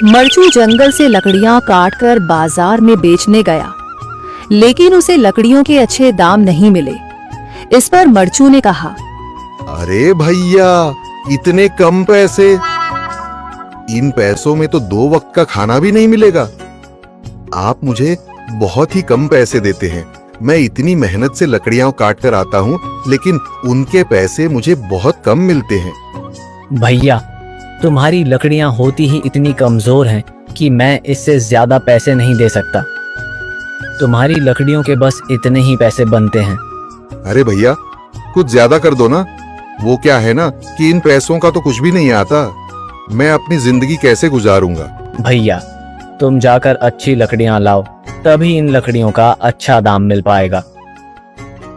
मरचू जंगल से लकड़ियां काटकर बाजार में बेचने गया, लेकिन उसे लकड़ियों के अच्छे दाम नहीं मिले। इस पर मरचू ने कहा, अरे भैया, इतने कम पैसे? इन पैसों में तो 2 वक्त का खाना भी नहीं मिलेगा। आप मुझे बहुत ही कम पैसे देते हैं। मैं इतनी मेहनत से लकड़ियां काट कर आता हूँ, लेकिन उनके पैसे मुझे बहुत कम मिलते हैं। भैया, तुम्हारी लकड़ियां होती ही इतनी कमजोर हैं कि मैं इससे ज्यादा पैसे नहीं दे सकता। तुम्हारी लकड़ियों के बस इतने ही पैसे बनते हैं। अरे भैया, कुछ ज्यादा कर दो ना। वो क्या है ना कि इन पैसों का तो कुछ भी नहीं आता। मैं अपनी जिंदगी कैसे गुजारूंगा? भैया, तुम जाकर अच्छी लकड़ियां लाओ, तभी इन लकड़ियों का अच्छा दाम मिल पाएगा,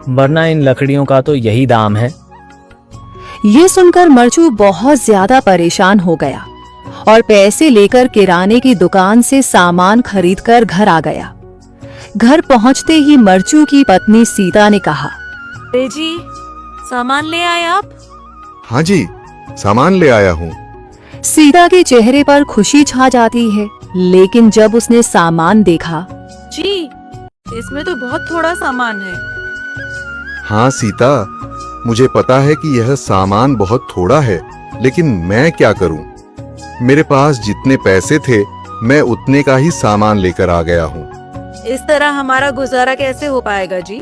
वरना इन लकड़ियों का तो यही दाम है। ये सुनकर मरचू बहुत ज्यादा परेशान हो गया और पैसे लेकर किराने की दुकान से सामान खरीदकर घर आ गया। घर पहुंचते ही मरचू की पत्नी सीता ने कहा, अरे जी, सामान ले आए आप? हाँ जी, सामान ले आया हूँ। सीता के चेहरे पर खुशी छा जाती है, लेकिन जब उसने सामान देखा, जी, इसमें तो बहुत थोड़ा सामान है। हाँ सीता, मुझे पता है कि यह सामान बहुत थोड़ा है, लेकिन मैं क्या करूं? मेरे पास जितने पैसे थे, मैं उतने का ही सामान लेकर आ गया हूँ। इस तरह हमारा गुजारा कैसे हो पाएगा जी?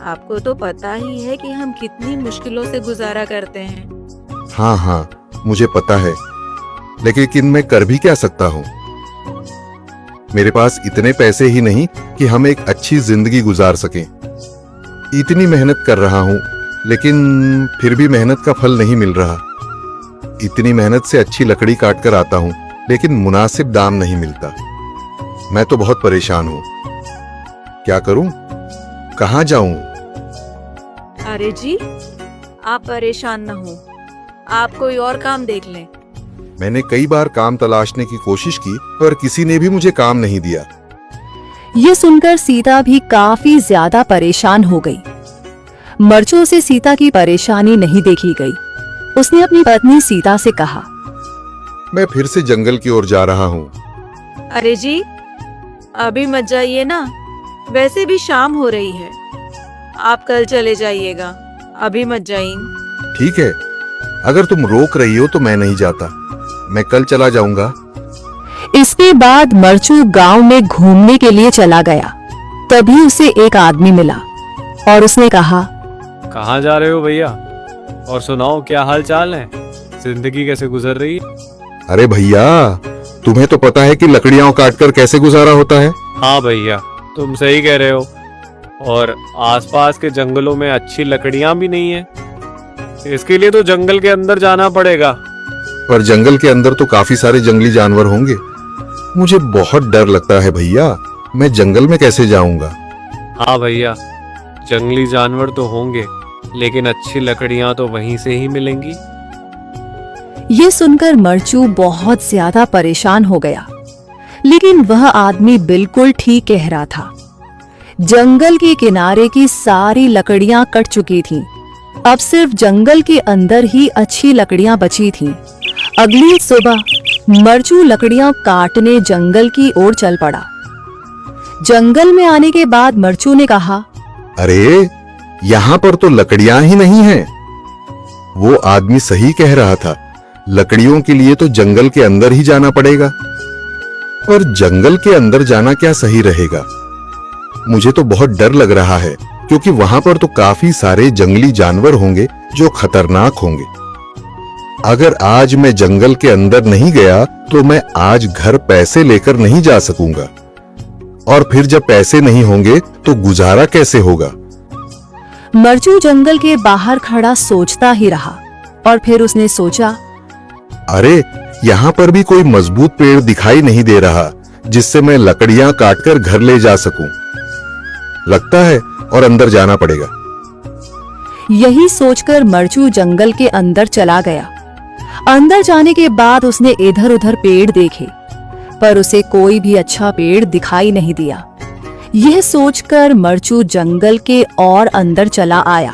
आपको तो पता ही है कि हम कितनी मुश्किलों से गुजारा करते हैं। हाँ, मुझे पता है, लेकिन मैं कर भी क्या सकता हूँ? मेरे पास इतने पैसे ही नहीं कि हम एक अच्छी जिंदगी गुजार सकें। इतनी मेहनत कर रहा हूँ, लेकिन फिर भी मेहनत का फल नहीं मिल रहा। इतनी मेहनत से अच्छी लकड़ी काट कर आता हूँ, लेकिन मुनासिब दाम नहीं मिलता। मैं तो बहुत परेशान हूँ। क्या करूँ? कहाँ जाऊँ? अरे जी, आप परेशान न हो, आप कोई और काम देख लें। मैंने कई बार काम तलाशने की कोशिश की, पर किसी ने भी मुझे काम नहीं दिया। ये सुनकर सीता भी काफी ज्यादा परेशान हो गई। मरचू से सीता की परेशानी नहीं देखी गई। उसने अपनी पत्नी सीता से कहा, मैं फिर से जंगल की ओर जा रहा हूँ। अरे जी, अभी मत जाइए ना, वैसे भी शाम हो रही है। आप कल चले जाइएगा, अभी मत जाइए। ठीक है, अगर तुम रोक रही हो तो मैं नहीं जाता। मैं कल चला जाऊंगा। इसके बाद मरचू गांव में घूमने के लिए चला गया। तभी उसे एक आदमी मिला और उसने कहा, कहाँ जा रहे हो भैया? और सुनाओ, क्या हाल चाल है? जिंदगी कैसे गुजर रही है? अरे भैया, तुम्हें तो पता है कि लकड़ियां काटकर कैसे गुजारा होता है। हाँ भैया, तुम सही कह रहे हो। और आसपास के जंगलों में अच्छी लकड़ियां भी नहीं है। इसके लिए तो जंगल के अंदर जाना पड़ेगा। पर जंगल के अंदर तो काफी सारे जंगली जानवर होंगे। मुझे बहुत डर लगता है भैया, मैं जंगल में कैसे जाऊंगा? हाँ भैया, जंगली जानवर तो होंगे, लेकिन अच्छी लकड़ियां तो वहीं से ही मिलेंगी। ये सुनकर मरचू बहुत ज्यादा परेशान हो गया, लेकिन वह आदमी बिल्कुल ठीक कह रहा था। जंगल के किनारे की सारी लकड़ियां कट चुकी थीं। अब सिर्फ जंगल के अंदर ही अच्छी लकड़ियां बची थीं। अगली सुबह मरचू लकड़ियां काटने जंगल की ओर चल पड़ा। जंगल में आने के बाद मरचू ने कहा, अरे, यहाँ पर तो लकड़ियां ही नहीं हैं। वो आदमी सही कह रहा था, लकड़ियों के लिए तो जंगल के अंदर ही जाना पड़ेगा। और जंगल के अंदर जाना क्या सही रहेगा? मुझे तो बहुत डर लग रहा है, क्योंकि वहां पर तो काफी सारे जंगली जानवर होंगे जो खतरनाक होंगे। अगर आज मैं जंगल के अंदर नहीं गया तो मैं आज घर पैसे लेकर नहीं जा सकूंगा, और फिर जब पैसे नहीं होंगे तो गुजारा कैसे होगा? मरचू जंगल के बाहर खड़ा सोचता ही रहा और फिर उसने सोचा, अरे, यहाँ पर भी कोई मजबूत पेड़ दिखाई नहीं दे रहा जिससे मैं लकड़ियां काटकर घर ले जा सकूं। लगता है और अंदर जाना पड़ेगा। यही सोचकर मरचू जंगल के अंदर चला गया। अंदर जाने के बाद उसने इधर उधर पेड़ देखे, पर उसे कोई भी अच्छा पेड़ दिखाई नहीं दिया। यह सोचकर मरचू जंगल के और अंदर चला आया।